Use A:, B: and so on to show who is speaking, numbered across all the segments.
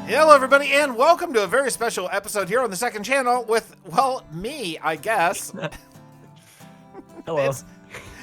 A: Hello, everybody, and welcome to a very special episode here on the second channel with, well, me, I guess.
B: Hello.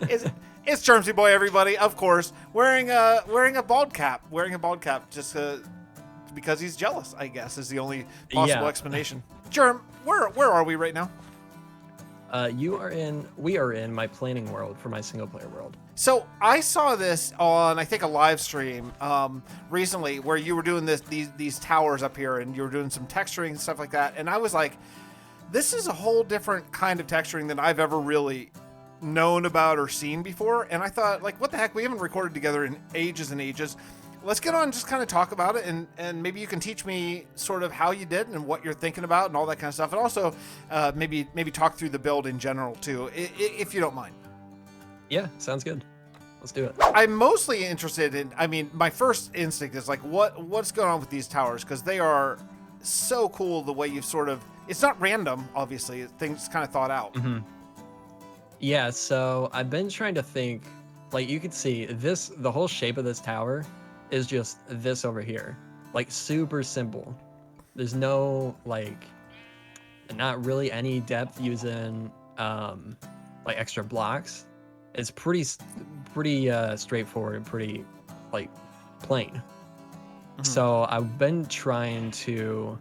A: It's Jermsyboy, everybody, of course, wearing a bald cap, just because he's jealous, I guess, is the only possible explanation. Jerm, where are we right now?
B: We are in my planning world for my single player world.
A: So I saw this on, I think, a live stream recently where you were doing these towers up here and you were doing some texturing and stuff like that. And I was like, this is a whole different kind of texturing than I've ever really known about or seen before. And I thought, like, what the heck? We haven't recorded together in ages and ages. Let's get on and just kind of talk about it, and maybe you can teach me sort of how you did and what you're thinking about and all that kind of stuff. And also maybe talk through the build in general, too, if you don't mind.
B: Yeah, sounds good. Let's do it.
A: I'm mostly interested in, I mean, my first instinct is like, what's going on with these towers? Because they are so cool the way you've sort of, it's not random, obviously. Things kind of thought out.
B: Mm-hmm. Yeah, so I've been trying to think, like you can see the whole shape of this tower is just this over here. Like super simple. There's no, like, not really any depth using like extra blocks. It's pretty straightforward, pretty like plain. Mm-hmm. So I've been trying to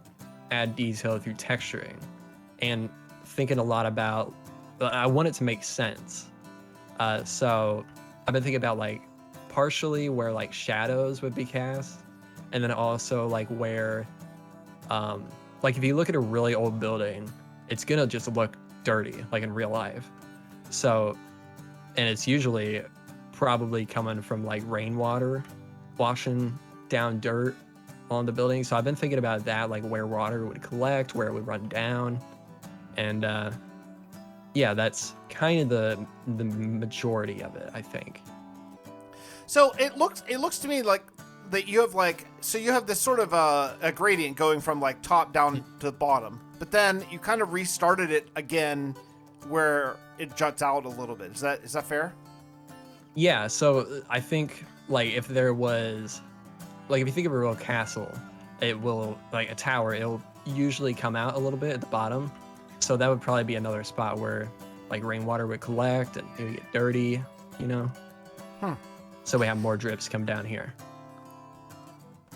B: add detail through texturing and thinking a lot about, I want it to make sense. So I've been thinking about like partially where like shadows would be cast, and then also like where like if you look at a really old building, it's gonna just look dirty like in real life. So, and it's usually probably coming from like rainwater washing down dirt on the building. So I've been thinking about that, like where water would collect, where it would run down. And yeah, that's kind of the majority of it, I think.
A: So it looks to me like that you have like, so you have this sort of a gradient going from like top down to the bottom, but then you kind of restarted it again where it juts out a little bit. Is that fair?
B: Yeah, so I think like if there was, like if you think of a real castle, it will, like a tower, it'll usually come out a little bit at the bottom. So that would probably be another spot where like rainwater would collect and it would get dirty, you know? So we have more drips come down here.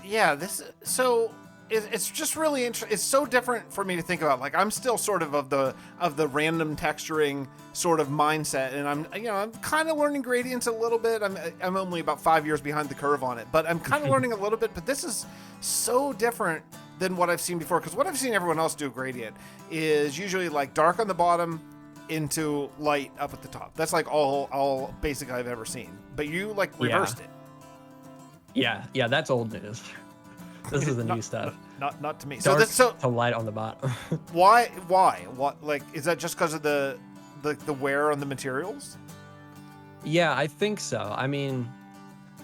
A: Yeah, it's just really interesting. It's so different for me to think about. Like I'm still sort of the random texturing sort of mindset, and I'm kind of learning gradients a little bit. I'm only about 5 years behind the curve on it, but I'm kind of learning a little bit. But this is so different than what I've seen before, because what I've seen everyone else do gradient is usually like dark on the bottom into light up at the top. That's like all basically I've ever seen. But you like reversed it.
B: Yeah, that's old news. This is the new stuff.
A: Not to me.
B: Dark to light on the bottom.
A: Why? What? Like, is that just because of the wear on the materials?
B: Yeah, I think so. I mean,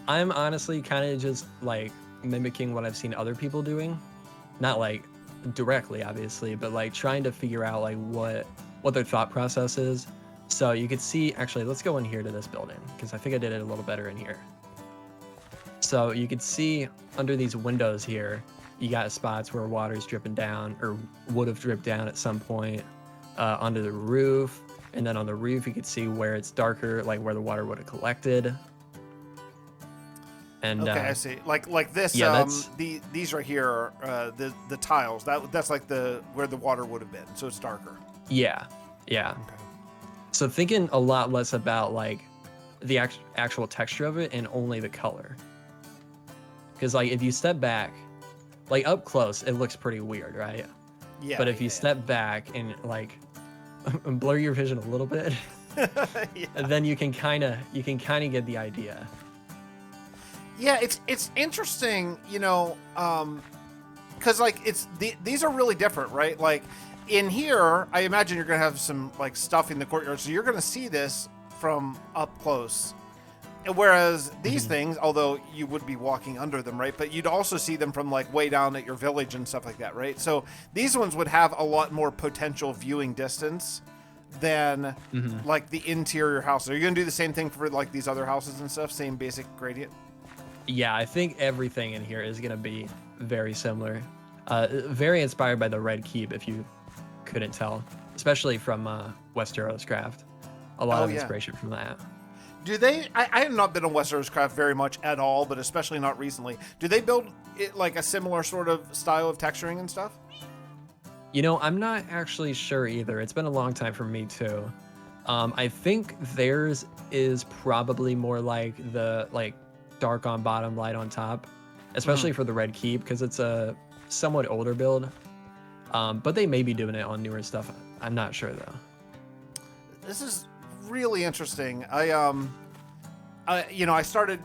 B: I'm honestly kind of just like mimicking what I've seen other people doing. Not like directly, obviously, but like trying to figure out like what their thought process is. So you could see, actually, let's go in here to this building because I think I did it a little better in here. So you could see under these windows here, you got spots where water's dripping down or would have dripped down at some point under the roof. And then on the roof, you could see where it's darker, like where the water would have collected. And
A: okay, I see. Like this.
B: Yeah,
A: these right here, the tiles. That's like where the water would have been. So it's darker.
B: Yeah. Okay. So thinking a lot less about like the actual texture of it and only the color. Because like if you step back, like up close, it looks pretty weird, right? Yeah. But if you step back and like blur your vision a little bit, then you can kind of get the idea.
A: Yeah, it's interesting, because like these are really different, right? Like in here, I imagine you're gonna have some like stuff in the courtyard, so you're gonna see this from up close. Whereas these things, although you would be walking under them, right? But you'd also see them from like way down at your village and stuff like that, right? So these ones would have a lot more potential viewing distance than like the interior houses. Are you gonna do the same thing for like these other houses and stuff? Same basic gradient?
B: Yeah, I think everything in here is gonna be very similar. Very inspired by the Red Keep, if you couldn't tell, especially from Westeros Craft. A lot
A: Oh
B: of
A: yeah.
B: inspiration from that.
A: Do they? I have not been on Westeros Craft very much at all, but especially not recently. Do they build it like a similar sort of style of texturing and stuff?
B: You know, I'm not actually sure either. It's been a long time for me too. I think theirs is probably more like the dark on bottom, light on top, especially for the Red Keep because it's a somewhat older build. But they may be doing it on newer stuff. I'm not sure though.
A: This is really interesting. I started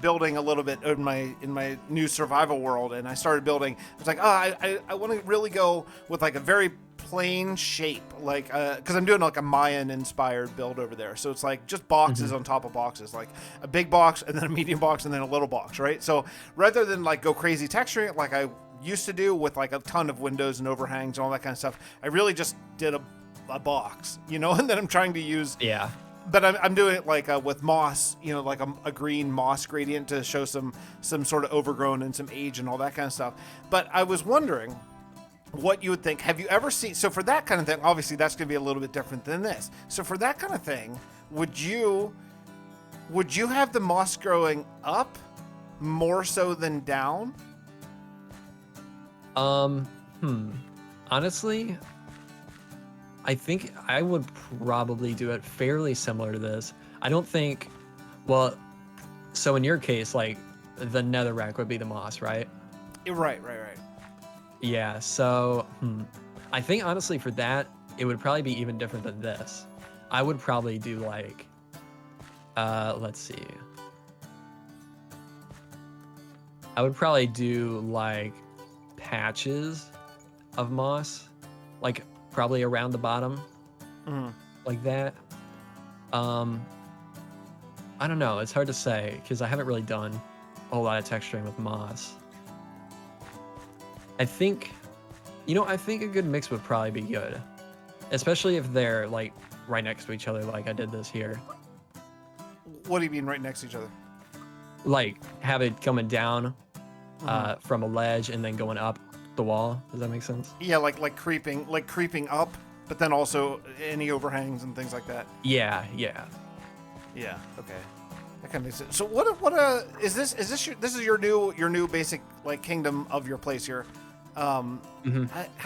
A: building a little bit in my new survival world, and I started building. I was like, I want to really go with like a very plain shape, like because I'm doing like a Mayan inspired build over there. So it's like just boxes on top of boxes, like a big box and then a medium box and then a little box, right? So rather than like go crazy texturing it like I used to do with like a ton of windows and overhangs and all that kind of stuff, I really just did a box, and then I'm trying to use.
B: Yeah.
A: But I'm doing it like with moss, like a green moss gradient to show some sort of overgrown and some age and all that kind of stuff. But I was wondering what you would think. Have you ever seen, so for that kind of thing, obviously that's going to be a little bit different than this. So for that kind of thing, would you have the moss growing up more so than down?
B: Honestly, I think I would probably do it fairly similar to this. I don't think, well, so in your case, like the netherrack would be the moss, right?
A: Right.
B: Yeah, so I think honestly for that, it would probably be even different than this. I would probably do like, let's see. I would probably do like patches of moss, like probably around the bottom, like that. I don't know. It's hard to say because I haven't really done a whole lot of texturing with moss. I think a good mix would probably be good, especially if they're like right next to each other, like I did this here.
A: What do you mean right next to each other?
B: Like have it coming down from a ledge and then going up the wall. Does that make sense?
A: Yeah, like creeping up, but then also any overhangs and things like that.
B: Yeah.
A: Yeah. Okay. That kind of makes sense. So what is this? This is your new basic like kingdom of your place here. How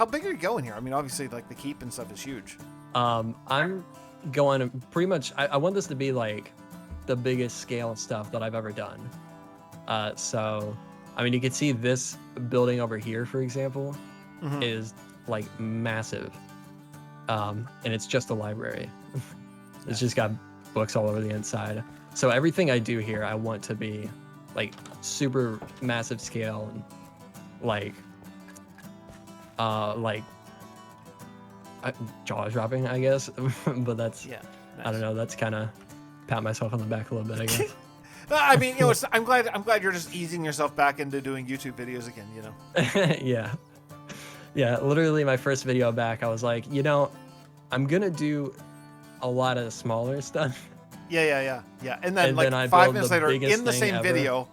A: big are you going here? I mean, obviously, like the keep and stuff is huge.
B: I'm going pretty much. I want this to be like the biggest scale stuff that I've ever done. So, I mean, you can see this building over here, for example, is like massive, and it's just a library. It's just got books all over the inside. So everything I do here, I want to be like super massive scale and like jaw dropping, I guess. But that's
A: Nice.
B: I don't know. That's kind of pat myself on the back a little bit, I guess.
A: I mean, I'm glad you're just easing yourself back into doing YouTube videos again.
B: Yeah. Literally, my first video back, I was like, I'm gonna do a lot of smaller stuff.
A: Yeah. And then like
B: I
A: 5
B: build
A: minutes
B: the
A: later,
B: biggest
A: in the
B: thing
A: same
B: ever.
A: video,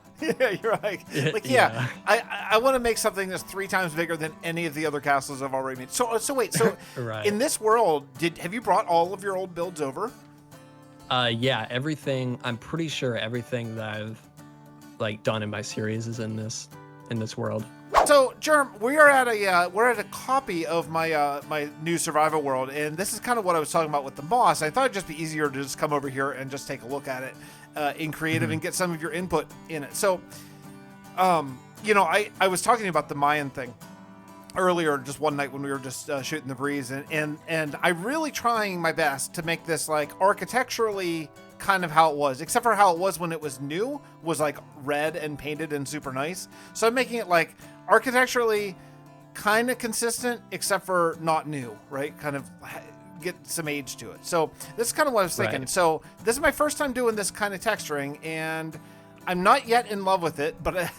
A: you're like,
B: Yeah.
A: I want to make something that's 3 times bigger than any of the other castles I've already made. So wait,
B: Right.
A: in this world, have you brought all of your old builds over?
B: Yeah, everything. I'm pretty sure everything that I've like done in my series is in this world.
A: So, Jerm, we're at a copy of my my new survival world, and this is kind of what I was talking about with the moss. I thought it'd just be easier to just come over here and just take a look at it in creative and get some of your input in it. So, I was talking about the Mayan thing earlier, just one night when we were just shooting the breeze, and I'm really trying my best to make this like architecturally kind of how it was, except for how it was when it was new, was like red and painted and super nice. So I'm making it like architecturally kind of consistent, except for not new, right? Kind of get some age to it. So this is kind of what I was thinking.
B: Right.
A: So this is my first time doing this kind of texturing, and I'm not yet in love with it, but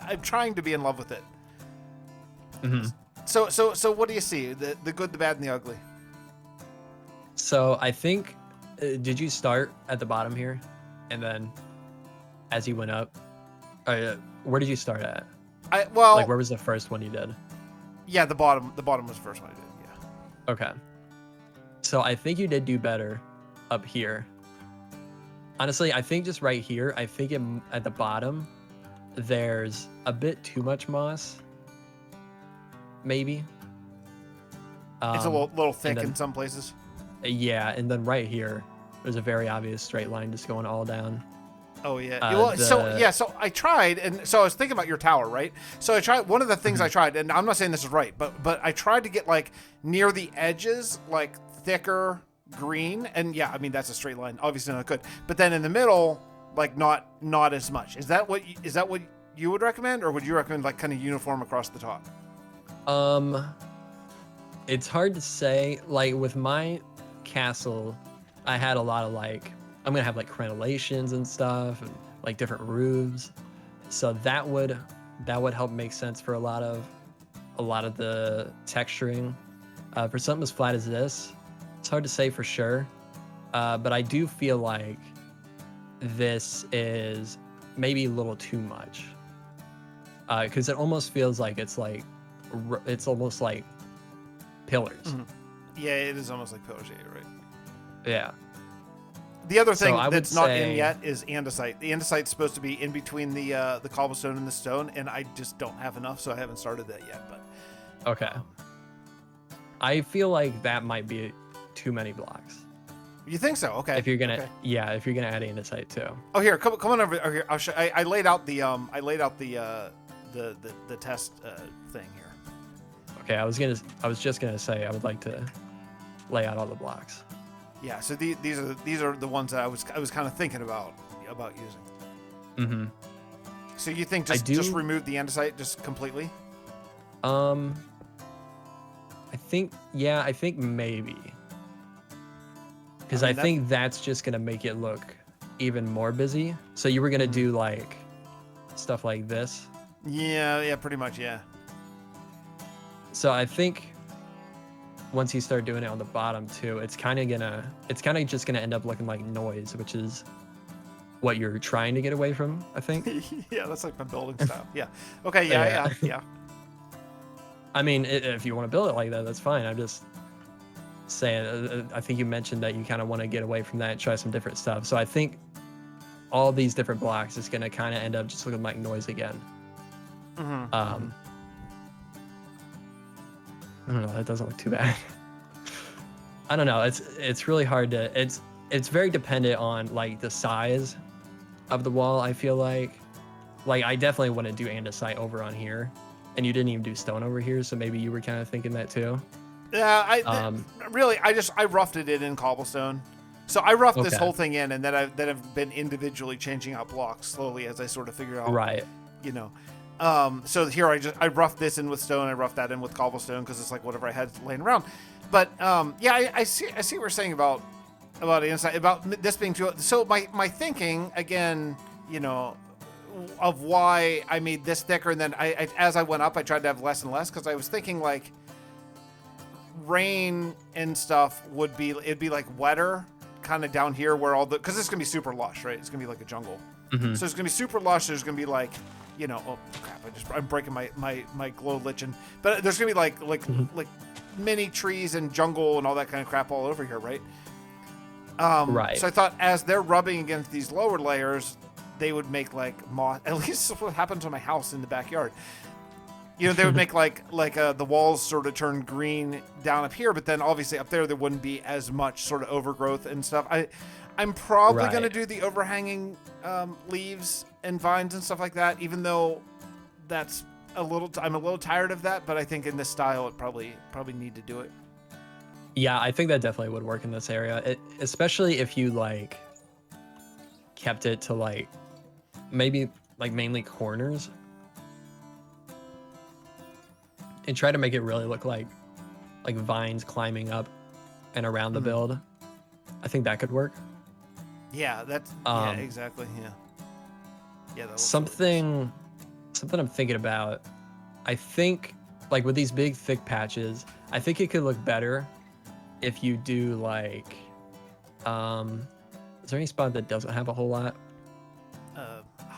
A: I'm trying to be in love with it. So what do you see? The good, the bad, and the ugly?
B: So I think, did you start at the bottom here, and then as you went up? Where did you start at?
A: Well,
B: Like, where was the first one you did?
A: yeah, the bottom was the first one I did. Yeah.
B: Okay. So I think you did do better up here. Honestly, I think just right here, I think at the bottom, there's a bit too much moss. Maybe.
A: It's a little thick
B: then,
A: in some places.
B: Yeah, and then right here, there's a very obvious straight line just going all down.
A: Oh yeah. So I tried, and so I was thinking about your tower, right? So I tried one of the things I tried, and I'm not saying this is right, but I tried to get like near the edges, like thicker green, and yeah, I mean that's a straight line, obviously not good. But then in the middle, like not as much. Is that what you would recommend, or would you recommend like kind of uniform across the top?
B: It's hard to say. Like with my castle, I had a lot of like, I'm gonna have like crenellations and stuff, and like different roofs. So that would help make sense for a lot of the texturing. For something as flat as this, it's hard to say for sure. But I do feel like this is maybe a little too much. Because it almost feels like it's almost like pillars.
A: Mm-hmm. Yeah, it is almost like pillars. Yeah, you're right.
B: Yeah.
A: The other thing
B: So
A: that's not in yet is andesite. The andesite's supposed to be in between the cobblestone and the stone, and I just don't have enough, so I haven't started that yet. But
B: okay. I feel like that might be too many blocks.
A: You think so? Okay.
B: If you're gonna, if you're gonna add andesite too.
A: Oh, here, come on over here. I'll show. I laid out the the test thing here.
B: Okay, I was just gonna say I would like to lay out all the blocks.
A: Yeah. So these are the ones that I was kind of thinking about using.
B: Mm-hmm.
A: So you think just remove the andesite just completely?
B: I think maybe. Because I think that's just gonna make it look even more busy. So you were gonna do like stuff like this.
A: Yeah, pretty much, yeah.
B: So I think once you start doing it on the bottom too, it's kind of just gonna end up looking like noise, which is what you're trying to get away from, I think.
A: Yeah, that's like my building style. Yeah. Okay. Yeah.
B: I mean, if you want to build it like that, that's fine. I'm just saying, I think you mentioned that you kind of want to get away from that and try some different stuff. So I think all these different blocks is going to kind of end up just looking like noise again.
A: Mm-hmm.
B: I don't know. That doesn't look too bad. I don't know. It's really hard to. It's very dependent on like the size of the wall. I feel like I definitely want to do andesite over on here, and you didn't even do stone over here. So maybe you were kind of thinking that too.
A: Yeah, I roughed it in cobblestone. So I roughed this whole thing in, and then I've been individually changing out blocks slowly as I sort of figure out.
B: Right.
A: You know. So here I roughed this in with stone. I roughed that in with cobblestone because it's like whatever I had laying around. But I see what you're saying about inside about this being too. So my thinking again, of why I made this thicker, and then I as I went up, I tried to have less and less because I was thinking like rain and stuff it'd be like wetter kind of down here where because it's gonna be super lush, right? It's gonna be like a jungle.
B: Mm-hmm.
A: So it's gonna be super lush. There's gonna be like, oh crap! I'm breaking my glow lichen. But there's gonna be like mini trees and jungle and all that kind of crap all over here, right?
B: Right.
A: So I thought as they're rubbing against these lower layers, they would make like moss. At least that's what happened to my house in the backyard. They would make like the walls sort of turn green down up here, but then obviously up there wouldn't be as much sort of overgrowth and stuff. I'm probably going to do the overhanging leaves and vines and stuff like that, even though that's I'm a little tired of that, but I think in this style it probably need to do it.
B: Yeah, I think that definitely would work in this area, especially if you like kept it to like maybe like mainly corners and try to make it really look like vines climbing up and around the build. I think that could work.
A: Yeah, that's yeah, exactly. Yeah. That
B: something I'm thinking about. I think like with these big thick patches, I think it could look better if you do like is there any spot that doesn't have a whole lot?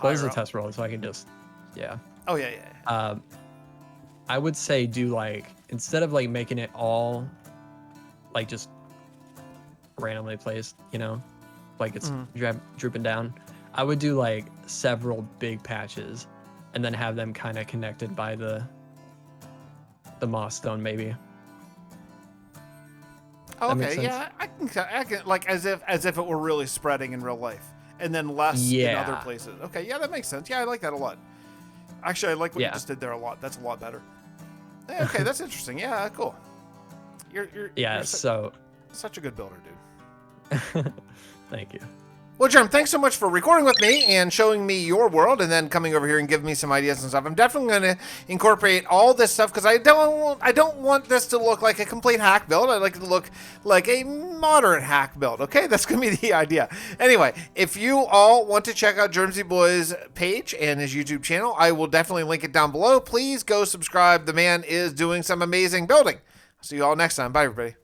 B: close the
A: up.
B: test world so I can just, yeah.
A: Oh yeah.
B: I would say do like, instead of like making it all like just randomly placed, you know, like it's drooping down, I would do like several big patches and then have them kind of connected by the moss stone maybe.
A: Okay, yeah, I can like as if it were really spreading in real life, and then less in other places. Okay, yeah, that makes sense. Yeah, I like that a lot. Actually, I like what you just did there a lot. That's a lot better. Okay, that's interesting. Yeah, cool. You're such a good builder, dude.
B: Thank you.
A: Well, Jerm, thanks so much for recording with me and showing me your world and then coming over here and giving me some ideas and stuff. I'm definitely going to incorporate all this stuff because I don't want this to look like a complete hack build. I like it to look like a moderate hack build, okay? That's going to be the idea. Anyway, if you all want to check out Jermsyboy's page and his YouTube channel, I will definitely link it down below. Please go subscribe. The man is doing some amazing building. See you all next time. Bye, everybody.